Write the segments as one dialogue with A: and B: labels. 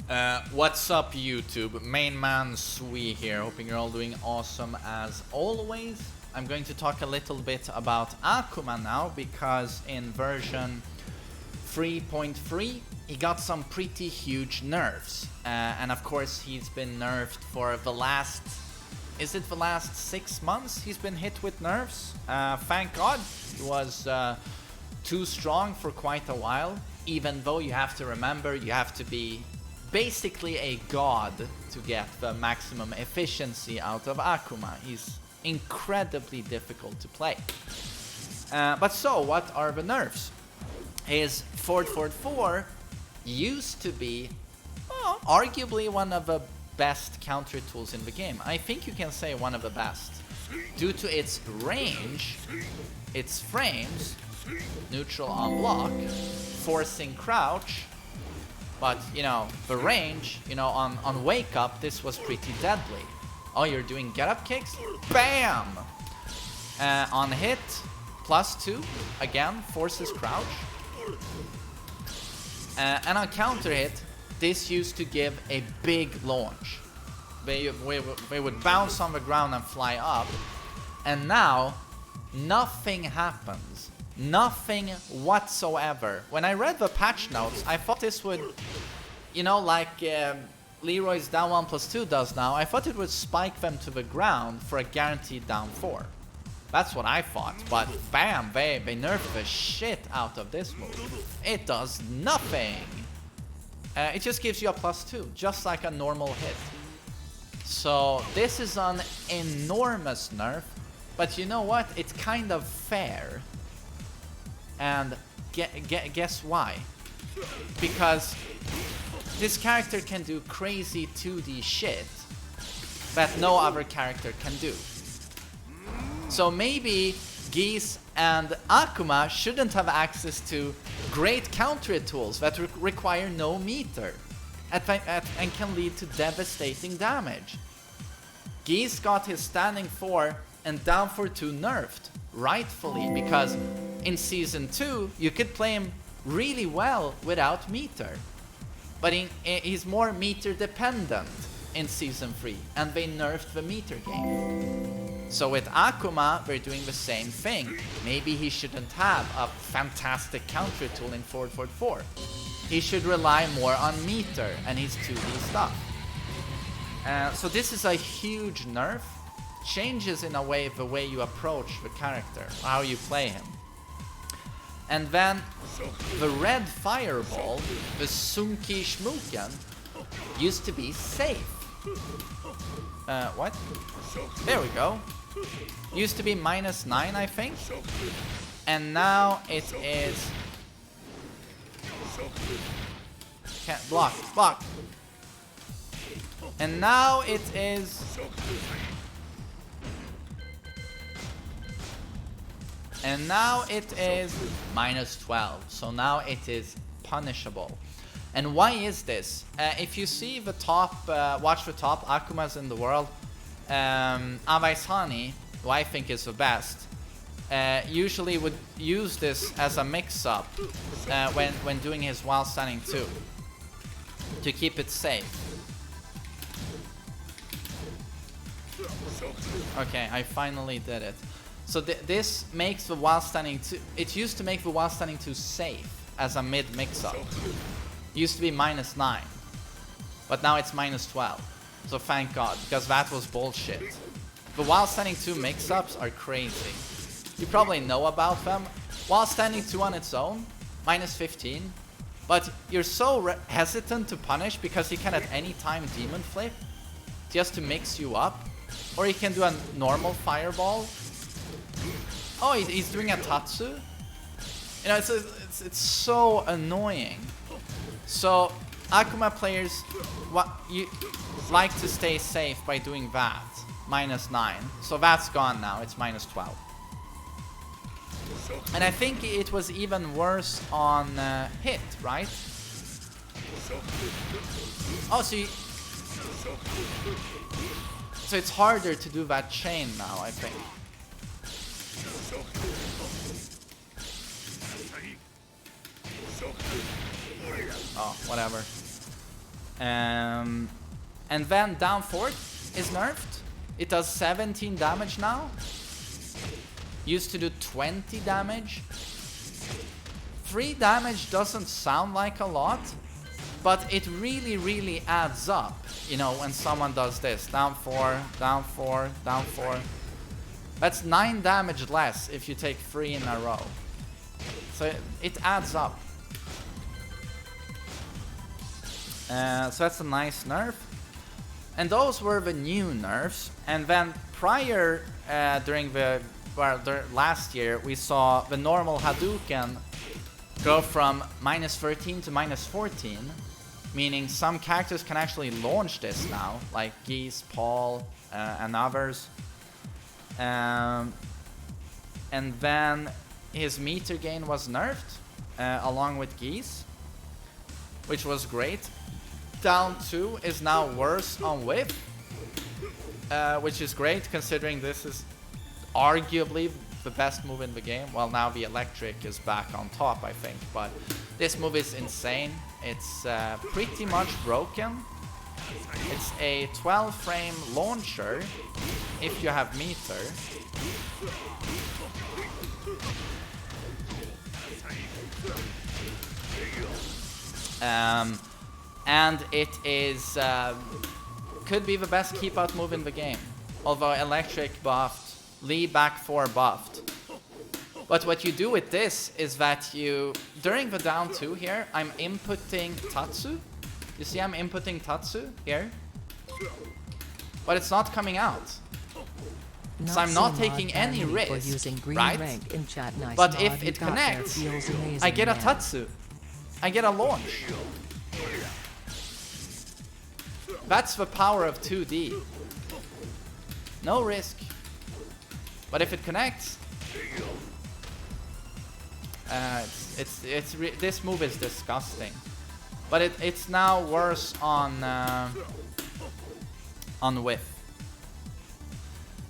A: What's up, YouTube? TheMainManSWE here, hoping you're all doing awesome as always. I'm going to talk a little bit about Akuma now, because in version 3.3 he got some pretty huge nerfs. And of course he's been nerfed for the last... is it the last 6 months he's been hit with nerfs? Thank God. He was too strong for quite a while, even though you have to remember you have to be basically a god to get the maximum efficiency out of Akuma. He's incredibly difficult to play. But so, what are the nerfs? His forward 4 used to be, well, arguably one of the best counter tools in the game. I think you can say one of the best. Due to its range, its frames, neutral on block, forcing crouch, but, you know, the range, you know, on wake up, this was pretty deadly. Oh, you're doing get up kicks? Bam! On hit, +2, again, forces crouch. And on counter hit, this used to give a big launch. They would bounce on the ground and fly up. And now, nothing happens. Nothing whatsoever. When I read the patch notes, I thought this would, you know, like Leroy's down 1+2 does now, I thought it would spike them to the ground for a guaranteed down 4. That's what I thought, but bam, they nerfed the shit out of this move. It does nothing. It just gives you a +2, just like a normal hit. So this is an enormous nerf, but you know what? It's kind of fair. And guess why? Because this character can do crazy 2D shit that no other character can do. So maybe Geese and Akuma shouldn't have access to great counter tools that require no meter and can lead to devastating damage. Geese got his standing 4 and down for 2 nerfed, rightfully, because in Season 2 you could play him really well without meter. But he's more meter dependent in Season 3, and they nerfed the meter game. So with Akuma, they're doing the same thing. Maybe he shouldn't have a fantastic counter tool in forward 4. He should rely more on meter and his 2D stuff. So this is a huge nerf. Changes in a way the way you approach the character, how you play him. And then the red fireball, the Sunki Shmuken, used to be safe. What? There we go. Used to be -9, I think. And now it is... can't block. And now it is... and now it is -12. So now it is punishable. And why is this? If you see the top, watch the top Akumas in the world, Avaisani, who I think is the best, usually would use this as a mix-up when doing his while standing 2 to keep it safe. Okay, I finally did it. So this makes the while standing 2... it used to make the while standing 2 safe as a mid mix-up. Used to be -9, but now it's -12. So thank God, because that was bullshit. The while standing 2 mix-ups are crazy. You probably know about them. While standing 2 on its own, -15. But you're so hesitant to punish because he can at any time demon flip just to mix you up. Or he can do a normal fireball. Oh, he's doing a Tatsu? You know, it's so annoying. So, Akuma players you like to stay safe by doing that. -9. So that's gone now, it's -12. And I think it was even worse on hit, right? Oh, so it's harder to do that chain now, I think. Oh, whatever. And then down forward is nerfed. It does 17 damage now. Used to do 20 damage. 3 damage doesn't sound like a lot, but it really, really adds up. You know, when someone does this. Down 4, down 4, down 4. That's 9 damage less if you take 3 in a row. So it adds up. So that's a nice nerf. And those were the new nerfs. And then prior, during the last year, we saw the normal Hadouken go from -13 to -14. Meaning some characters can actually launch this now, like Geese, Paul, and others. And then his meter gain was nerfed, along with Geese, which was great. Down 2 is now worse on whip, which is great considering this is arguably the best move in the game. Well, now the electric is back on top, I think, but this move is insane. It's pretty much broken. It's a 12 frame launcher if you have meter. And it is could be the best keep out move in the game. Although electric buffed, Lee back 4 buffed. But what you do with this is that you, during the down 2 here, I'm inputting Tatsu. You see I'm inputting Tatsu here. But it's not coming out. So I'm not taking any risk, right? But if it connects, I get a Tatsu. I get a launch. That's the power of 2D. No risk. But if it connects, this move is disgusting. But it's now worse on whiff.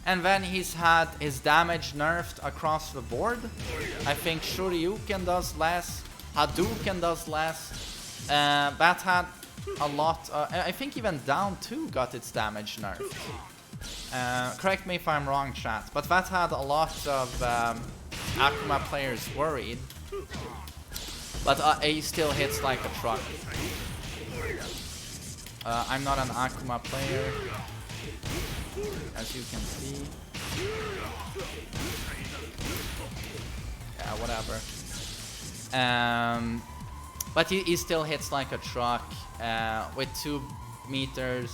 A: And then he's had his damage nerfed across the board. I think Shoryuken does less, Hadouken does less. That had a lot. I think even down 2 got its damage nerfed. Correct me if I'm wrong, chat, but that had a lot of Akuma players worried. But he still hits like a truck. I'm not an Akuma player, as you can see. Yeah, whatever. But he still hits like a truck with 2 meters.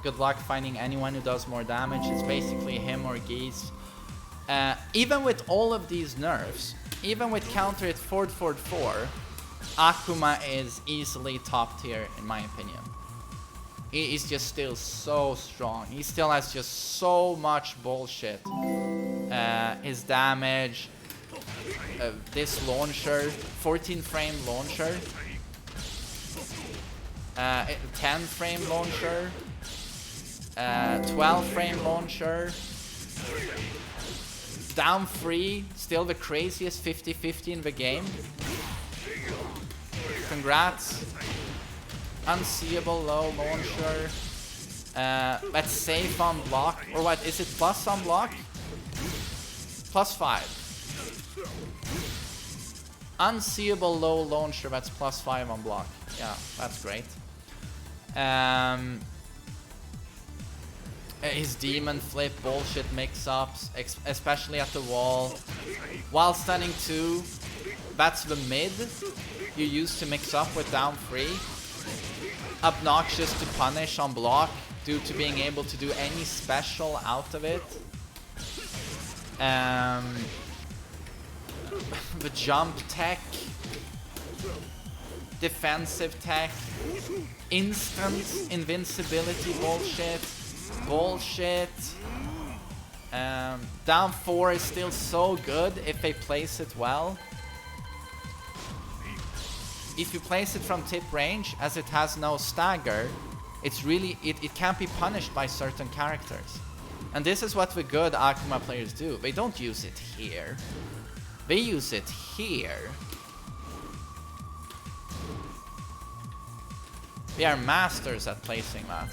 A: Good luck finding anyone who does more damage. It's basically him or Geese. Even with all of these nerfs, even with counter hit forward 4, Akuma is easily top tier in my opinion. He's just still so strong. He still has just so much bullshit. His damage, this launcher, 14 frame launcher, 10 frame launcher, 12 frame launcher, down 3, still the craziest 50-50 in the game. Congrats. Unseeable low launcher. That's safe on block. Or what? Is it plus on block? +5. Unseeable low launcher, that's +5 on block. Yeah, that's great. His demon flip bullshit mix-ups, especially at the wall. While standing 2, that's the mid you use to mix up with down 3. Obnoxious to punish on block due to being able to do any special out of it. The jump tech, defensive tech, instant invincibility bullshit. Down 4 is still so good if they place it well. If you place it from tip range, as it has no stagger, it's really it can't be punished by certain characters. And this is what the good Akuma players do. They don't use it here. They use it here. We are masters at placing that.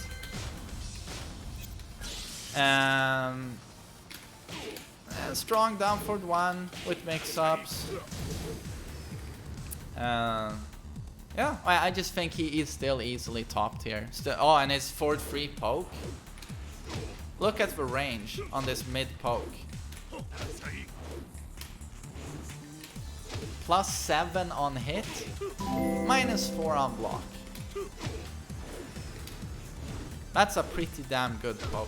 A: And strong down forward 1 with mix-ups. Yeah, I just think he is still easily top tier. Oh, and his forward 3 poke. Look at the range on this mid poke. +7 on hit, -4 on block. That's a pretty damn good poke.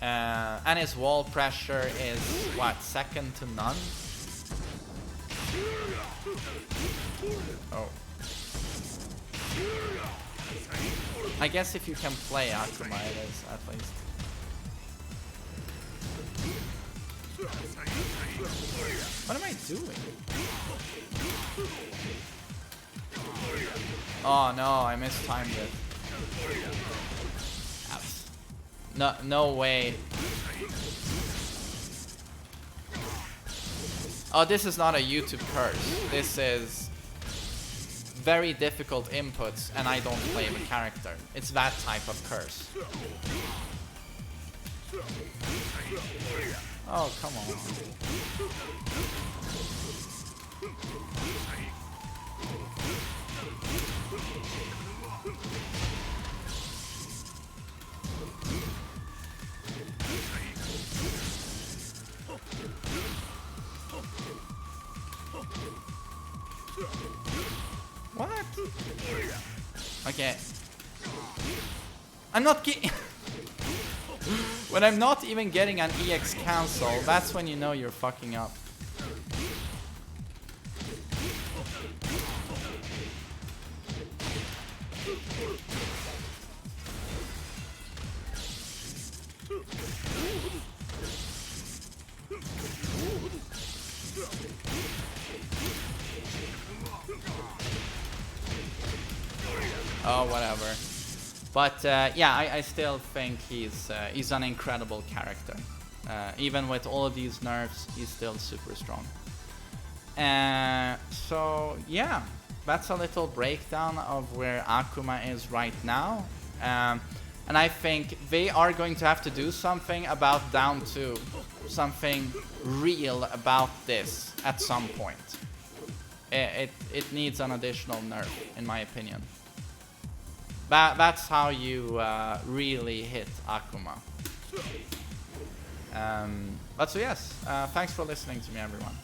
A: And his wall pressure is, what, second to none? Oh. I guess if you can play Akuma, it is, at least. What am I doing? Oh no, I mistimed it. No, no way. Oh, this is not a YouTube curse. This is very difficult inputs and I don't play the character. It's that type of curse. Oh, come on. What? Okay. I'm not getting... When I'm not even getting an EX cancel, that's when you know you're fucking up. Oh, whatever. But yeah, I still think he's an incredible character. Even with all of these nerfs, he's still super strong. So yeah, that's a little breakdown of where Akuma is right now. And I think they are going to have to do something about down 2. Something real about this at some point. It needs an additional nerf, in my opinion. That's how you really hit Akuma. But so yes, thanks for listening to me, everyone.